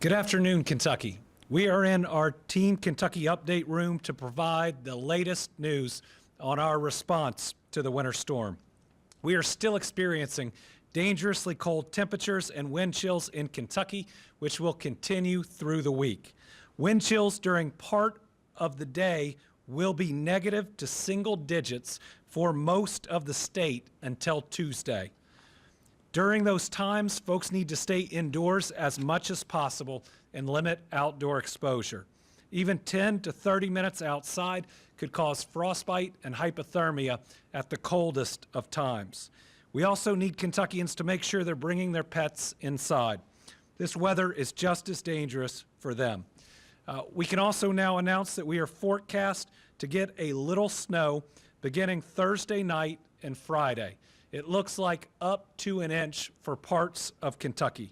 Good afternoon, Kentucky. We are in our Team Kentucky update room to provide the latest news on our response to the winter storm. We are still experiencing dangerously cold temperatures and wind chills in Kentucky, which will continue through the week. Wind chills during part of the day will be negative to single digits for most of the state until Tuesday. During those times, folks need to stay indoors as much as possible and limit outdoor exposure. Even 10 to 30 minutes outside could cause frostbite and hypothermia at the coldest of times. We also need Kentuckians to make sure they're bringing their pets inside. This weather is just as dangerous for them. We can also now announce that we are forecast to get a little snow beginning Thursday night and Friday. It looks like up to an inch for parts of Kentucky.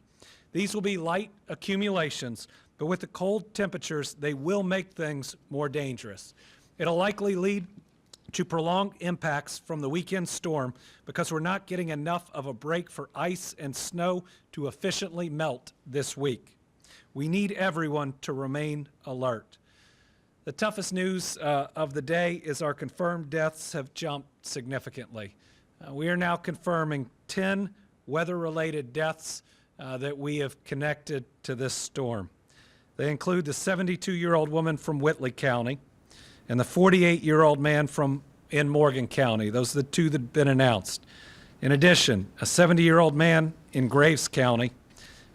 These will be light accumulations, but with the cold temperatures, they will make things more dangerous. It'll likely lead to prolonged impacts from the weekend storm because we're not getting enough of a break for ice and snow to efficiently melt this week. We need everyone to remain alert. The toughest news of the day is our confirmed deaths have jumped significantly. We are now confirming 10 weather-related deaths that we have connected to this storm. They include the 72-year-old woman from Whitley County and the 48-year-old man in Morgan County. Those are the two that have been announced. In addition, a 70-year-old man in Graves County,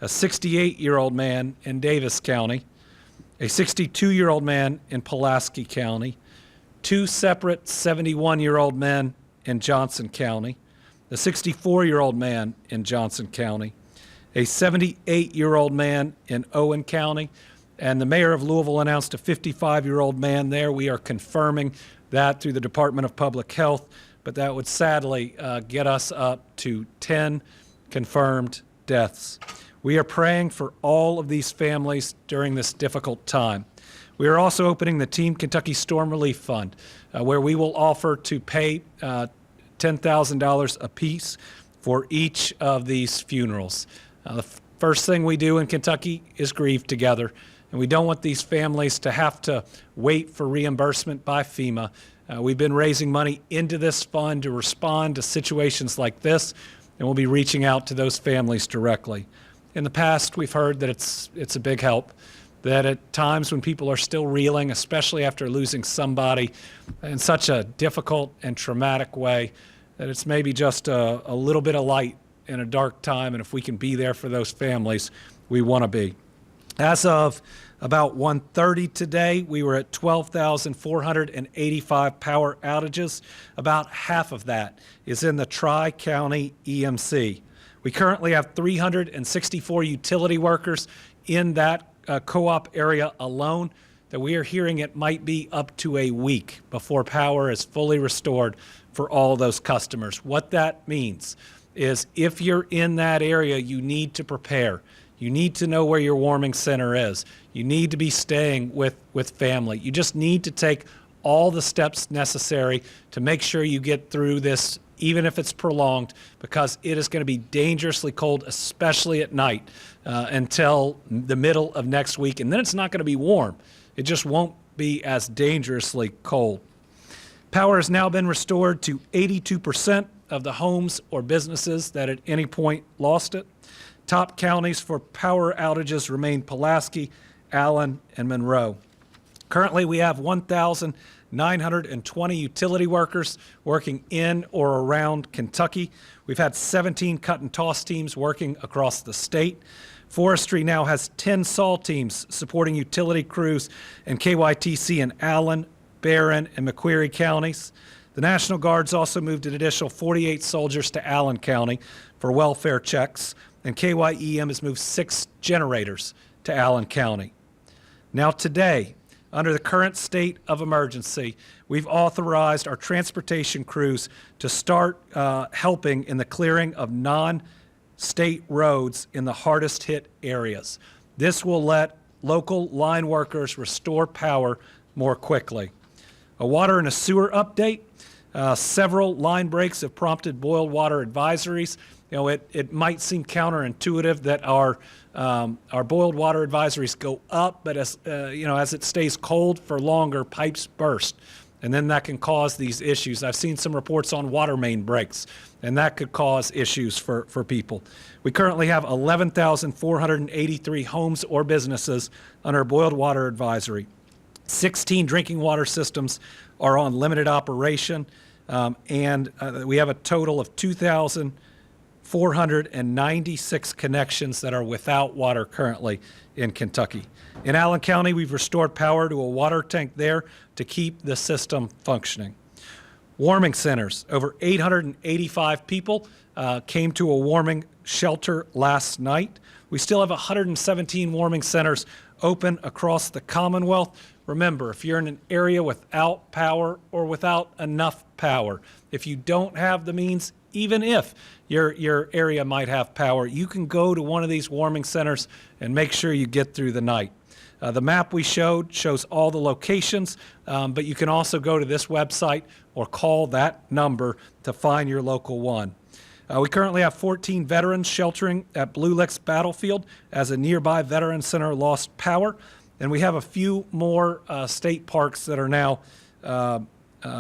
a 68-year-old man in Davis County, a 62-year-old man in Pulaski County, two separate 71-year-old men in Johnson County, a 64-year-old man in Johnson County, a 78-year-old man in Owen County, and the mayor of Louisville announced a 55-year-old man there. We are confirming that through the Department of Public Health, but that would sadly get us up to 10 confirmed deaths. We are praying for all of these families during this difficult time. We are also opening the Team Kentucky Storm Relief Fund, where we will offer to pay $10,000 apiece for each of these funerals. The first thing we do in Kentucky is grieve together, and we don't want these families to have to wait for reimbursement by FEMA. We've been raising money into this fund to respond to situations like this, and we'll be reaching out to those families directly. In the past, we've heard that it's a big help, that at times when people are still reeling, especially after losing somebody in such a difficult and traumatic way, that it's maybe just a little bit of light in a dark time, and if we can be there for those families, we want to be. As of about 1:30 today, we were at 12,485 power outages. About half of that is in the Tri-County EMC. We currently have 364 utility workers in that co-op area alone, that we are hearing it might be up to a week before power is fully restored for all those customers. What that means is if you're in that area, you need to prepare. You need to know where your warming center is. You need to be staying with family. You just need to take all the steps necessary to make sure you get through this, even if it's prolonged, because it is going to be dangerously cold, especially at night, until the middle of next week. And then it's not going to be warm. It just won't be as dangerously cold. Power has now been restored to 82% of the homes or businesses that at any point lost it. Top counties for power outages remain Pulaski, Allen, and Monroe. Currently, we have 1,920 utility workers working in or around Kentucky. We've had 17 cut and toss teams working across the state. Forestry now has 10 SAW teams supporting utility crews in KYTC in Allen, Barron, and McQuarrie counties. The National Guard's also moved an additional 48 soldiers to Allen County for welfare checks, and KYEM has moved 6 generators to Allen County. Now today, under the current state of emergency, we've authorized our transportation crews to start helping in the clearing of non-state roads in the hardest hit areas. This will let local line workers restore power more quickly. A water and a sewer update. Several line breaks have prompted boil water advisories, it might seem counterintuitive that our boiled water advisories go up, but as it stays cold for longer, pipes burst. And then that can cause these issues. I've seen some reports on water main breaks, and that could cause issues for people. We currently have 11,483 homes or businesses under boiled water advisory. 16 drinking water systems are on limited operation, and we have a total of 2,496 connections that are without water currently in Kentucky. In Allen County, we've restored power to a water tank there to keep the system functioning. Warming centers, over 885 people came to a warming shelter last night. We still have 117 warming centers open across the Commonwealth. Remember, if you're in an area without power or without enough power, if you don't have the means, even if your area might have power, you can go to one of these warming centers and make sure you get through the night. The map we showed shows all the locations, but you can also go to this website or call that number to find your local one. We currently have 14 veterans sheltering at Blue Licks Battlefield as a nearby veteran center lost power, and we have a few more state parks that are now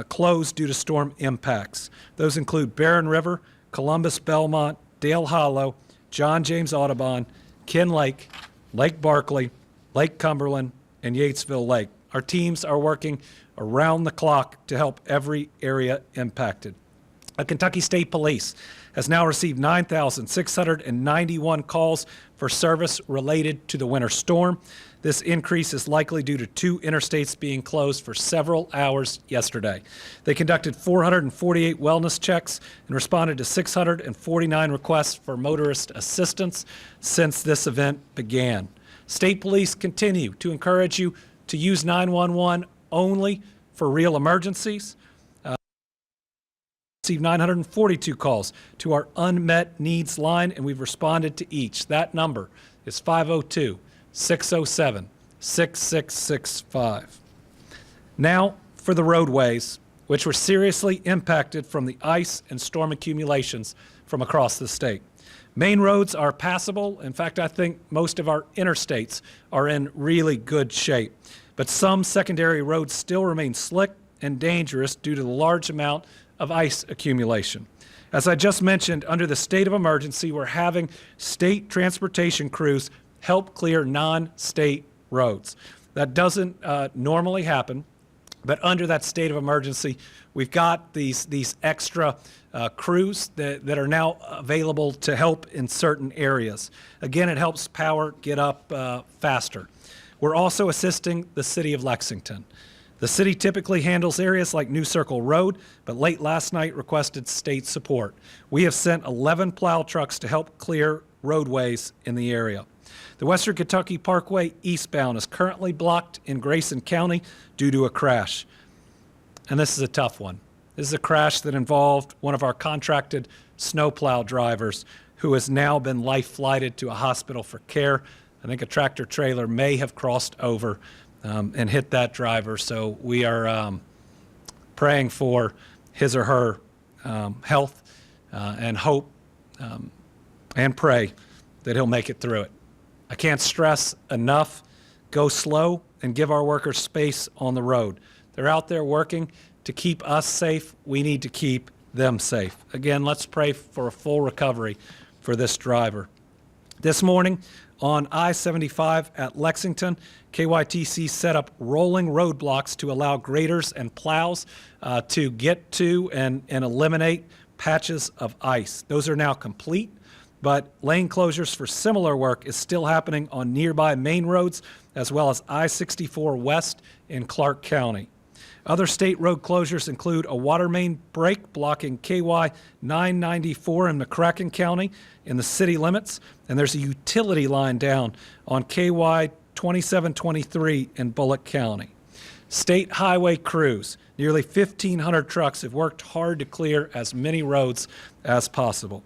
closed due to storm impacts. Those include Barren River, Columbus Belmont, Dale Hollow, John James Audubon, Ken Lake, Lake Barkley, Lake Cumberland, and Yatesville Lake. Our teams are working around the clock to help every area impacted. The Kentucky State Police has now received 9,691 calls for service related to the winter storm. This increase is likely due to 2 interstates being closed for several hours yesterday. They conducted 448 wellness checks and responded to 649 requests for motorist assistance since this event began. State police continue to encourage you to use 911 only for real emergencies. Received 942 calls to our unmet needs line, and we've responded to each. That number is 502-607-6665. Now for the roadways, which were seriously impacted from the ice and storm accumulations from across the state. Main roads are passable. In fact, I think most of our interstates are in really good shape. But some secondary roads still remain slick and dangerous due to the large amount of ice accumulation. As I just mentioned, under the state of emergency, we're having state transportation crews help clear non-state roads. That doesn't normally happen, but under that state of emergency, we've got these extra crews that are now available to help in certain areas. Again, it helps power get up faster. We're also assisting the city of Lexington. The city typically handles areas like New Circle Road, but late last night requested state support. We have sent 11 plow trucks to help clear roadways in the area. The Western Kentucky Parkway eastbound is currently blocked in Grayson County due to a crash. And this is a tough one. This is a crash that involved one of our contracted snowplow drivers who has now been life-flighted to a hospital for care. I think a tractor trailer may have crossed over and hit that driver. So we are praying for his or her health and hope and pray that he'll make it through it. I can't stress enough, go slow and give our workers space on the road. They're out there working to keep us safe. We need to keep them safe. Again, let's pray for a full recovery for this driver. This morning on I-75 at Lexington, KYTC set up rolling roadblocks to allow graders and plows to get to and eliminate patches of ice. Those are now complete, but lane closures for similar work is still happening on nearby main roads as well as I-64 West in Clark County. Other state road closures include a water main break blocking KY 994 in McCracken County in the city limits, and there's a utility line down on KY 2723 in Bullock County. State highway crews, nearly 1,500 trucks have worked hard to clear as many roads as possible.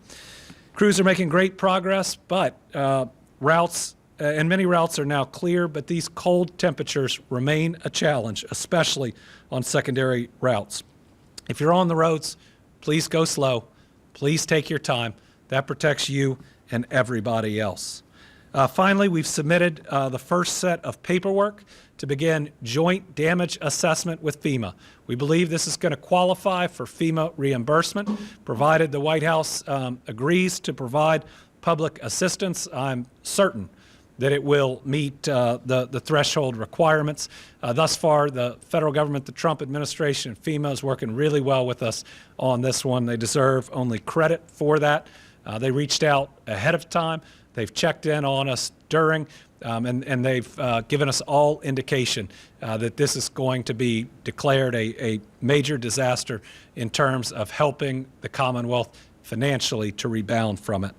Crews are making great progress, but many routes are now clear, but these cold temperatures remain a challenge, especially on secondary routes. If you're on the roads, please go slow. Please take your time. That protects you and everybody else. Finally, we've submitted the first set of paperwork to begin joint damage assessment with FEMA. We believe this is going to qualify for FEMA reimbursement, provided the White House agrees to provide public assistance. I'm certain that it will meet the threshold requirements. Thus far, the federal government, the Trump administration, FEMA is working really well with us on this one. They deserve only credit for that. They reached out ahead of time. They've checked in on us during, and they've given us all indication that this is going to be declared a major disaster in terms of helping the Commonwealth financially to rebound from it.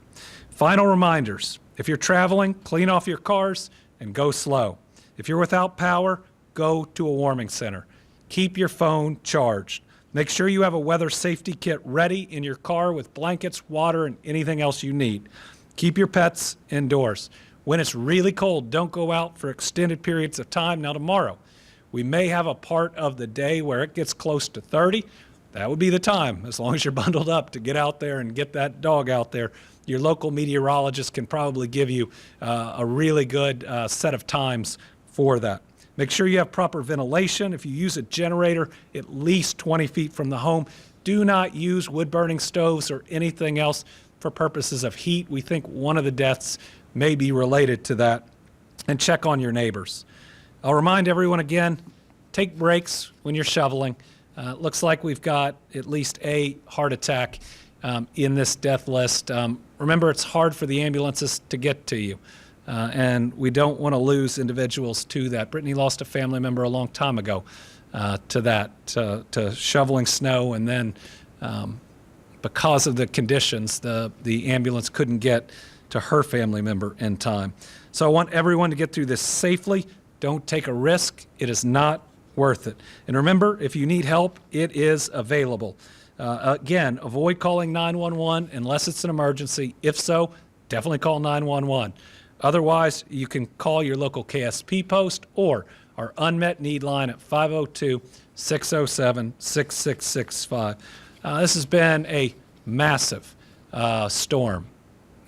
Final reminders. If you're traveling, clean off your cars and go slow. If you're without power, go to a warming center. Keep your phone charged. Make sure you have a weather safety kit ready in your car with blankets, water, and anything else you need. Keep your pets indoors. When it's really cold, don't go out for extended periods of time. Now tomorrow, we may have a part of the day where it gets close to 30. That would be the time, as long as you're bundled up, to get out there and get that dog out there. Your local meteorologist can probably give you a really good set of times for that. Make sure you have proper ventilation. If you use a generator, at least 20 feet from the home. Do not use wood-burning stoves or anything else for purposes of heat. We think one of the deaths may be related to that. And check on your neighbors. I'll remind everyone again, take breaks when you're shoveling. It looks like we've got at least a heart attack in this death list. Remember, it's hard for the ambulances to get to you, and we don't want to lose individuals to that. Brittany lost a family member a long time ago to that, to shoveling snow, and then because of the conditions, the ambulance couldn't get to her family member in time. So I want everyone to get through this safely. Don't take a risk. It is not worth it. And remember, if you need help, it is available. Again, avoid calling 911 unless it's an emergency. If so, definitely call 911. Otherwise, you can call your local KSP post or our unmet need line at 502-607-6665. This has been a massive storm.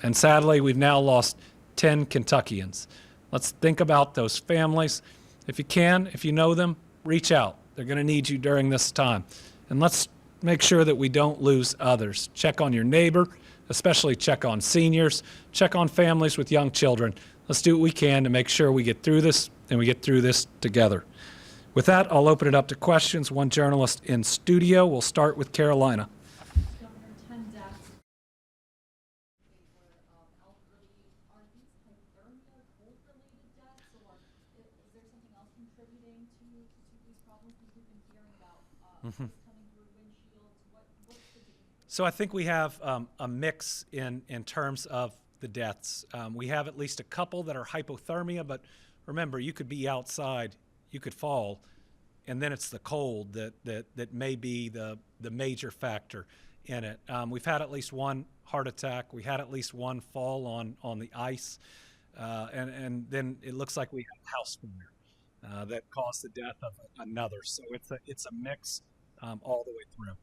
And sadly, we've now lost 10 Kentuckians. Let's think about those families. If you can, if you know them, reach out. They're going to need you during this time. And let's make sure that we don't lose others. Check on your neighbor, especially check on seniors, check on families with young children. Let's do what we can to make sure we get through this and we get through this together. With that, I'll open it up to questions. One journalist in studio. We'll start with Carolina. Governor, 10 deaths. Are these hypothermia, cold-related deaths, or is there something else contributing to these problems that we've been hearing about? Coming through windshields. What's the deal? So I think we have a mix in terms of the deaths. We have at least a couple that are hypothermia, but remember, you could be outside, you could fall, and then it's the cold that may be the major factor in it. We've had at least one heart attack. We had at least one fall on the ice, and then it looks like we have a house fire that caused the death of another. So it's a mix all the way through.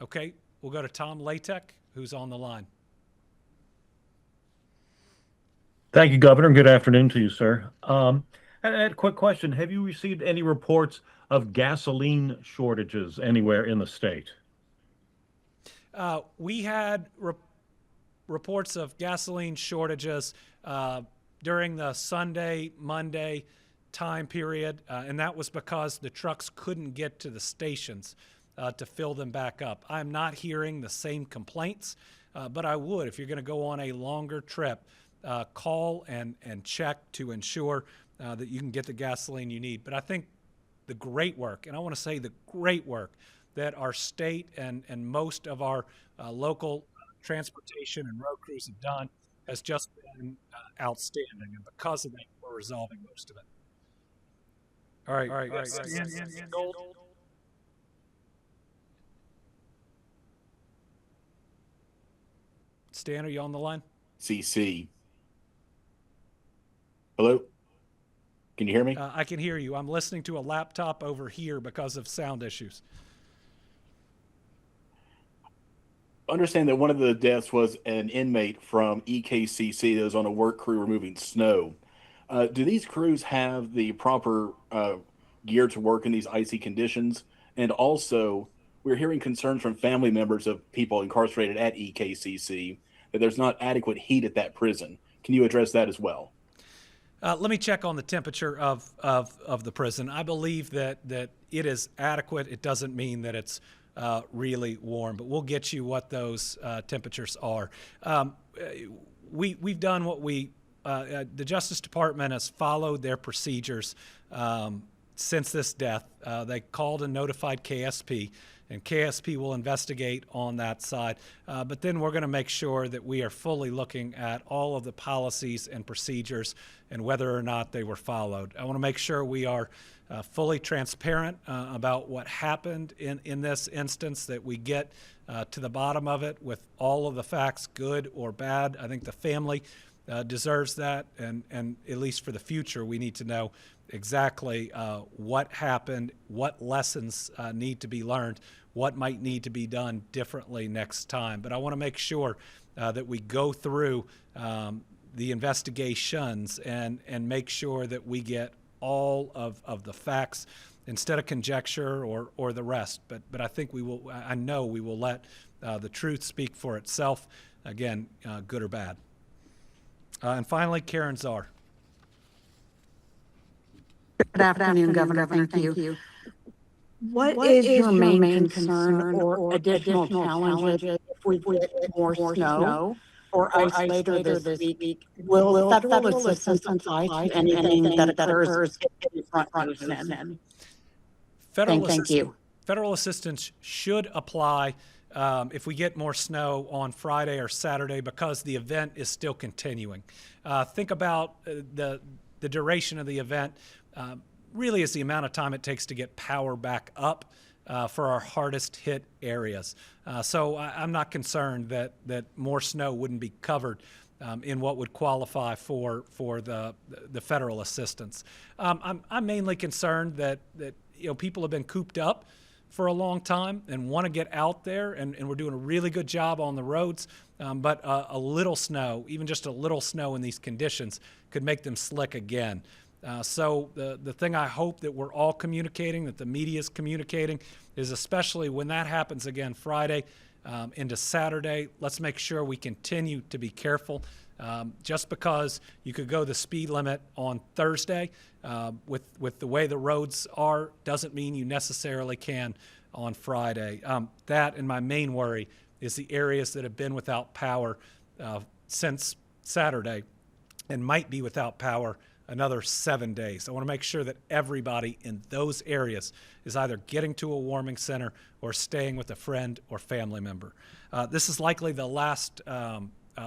Okay, we'll go to Tom Latek, who's on the line. Thank you, Governor. Good afternoon to you, sir. I had a quick question. Have you received any reports of gasoline shortages anywhere in the state? We had reports of gasoline shortages during the Sunday, Monday time period, and that was because the trucks couldn't get to the stations to fill them back up. I'm not hearing the same complaints, but I would, if you're going to go on a longer trip, call and check to ensure that you can get the gasoline you need. But I think the great work, and I want to say the great work that our state and most of our local transportation and road crews have done has just been outstanding. And because of that, we're resolving most of it. All right. Stan, are you on the line? CC. Hello? Can you hear me? I can hear you. I'm listening to a laptop over here because of sound issues. understand that one of the deaths was an inmate from EKCC that was on a work crew removing snow. Do these crews have the proper gear to work in these icy conditions? And also, we're hearing concerns from family members of people incarcerated at EKCC that there's not adequate heat at that prison. Can you address that as well? Let me check on the temperature of the prison. I believe that it is adequate. It doesn't mean that it's really warm, but we'll get you what those temperatures are. We've done what the Justice Department has followed their procedures since this death. They called and notified KSP, and KSP will investigate on that side. But then we're going to make sure that we are fully looking at all of the policies and procedures and whether or not they were followed. I want to make sure we are fully transparent about what happened in this instance, that we get to the bottom of it with all of the facts, good or bad. I think the family deserves that, and at least for the future, we need to know exactly what happened, what lessons need to be learned, what might need to be done differently next time. But I want to make sure that we go through the investigations and make sure that we get all of the facts instead of conjecture or the rest. But I think I know we will let the truth speak for itself, again, good or bad. And finally, Karen Czar. Good afternoon, Governor. Thank you. What is your main concern or additional challenges if we get more snow or ice later this week? Will federal assistance apply to anything that occurs in front end? Thank you. Federal assistance should apply if we get more snow on Friday or Saturday because the event is still continuing. Think about the duration of the event. Really is the amount of time it takes to get power back up for our hardest hit areas. So I'm not concerned that more snow wouldn't be covered in what would qualify for the federal assistance. I'm mainly concerned that people have been cooped up for a long time and want to get out there, and we're doing a really good job on the roads, but a little snow, even just a little snow in these conditions, could make them slick again. So the thing I hope that we're all communicating, that the media is communicating, is especially when that happens again Friday into Saturday, let's make sure we continue to be careful. Just because you could go the speed limit on Thursday with the way the roads are doesn't mean you necessarily can on Friday. That and my main worry is the areas that have been without power since Saturday and might be without power another 7 days. I want to make sure that everybody in those areas is either getting to a warming center or staying with a friend or family member. This is likely the last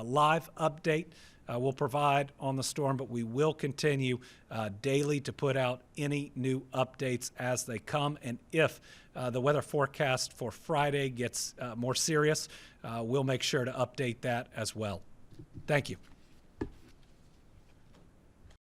live update we'll provide on the storm, but we will continue daily to put out any new updates as they come. And if the weather forecast for Friday gets more serious, we'll make sure to update that as well. Thank you.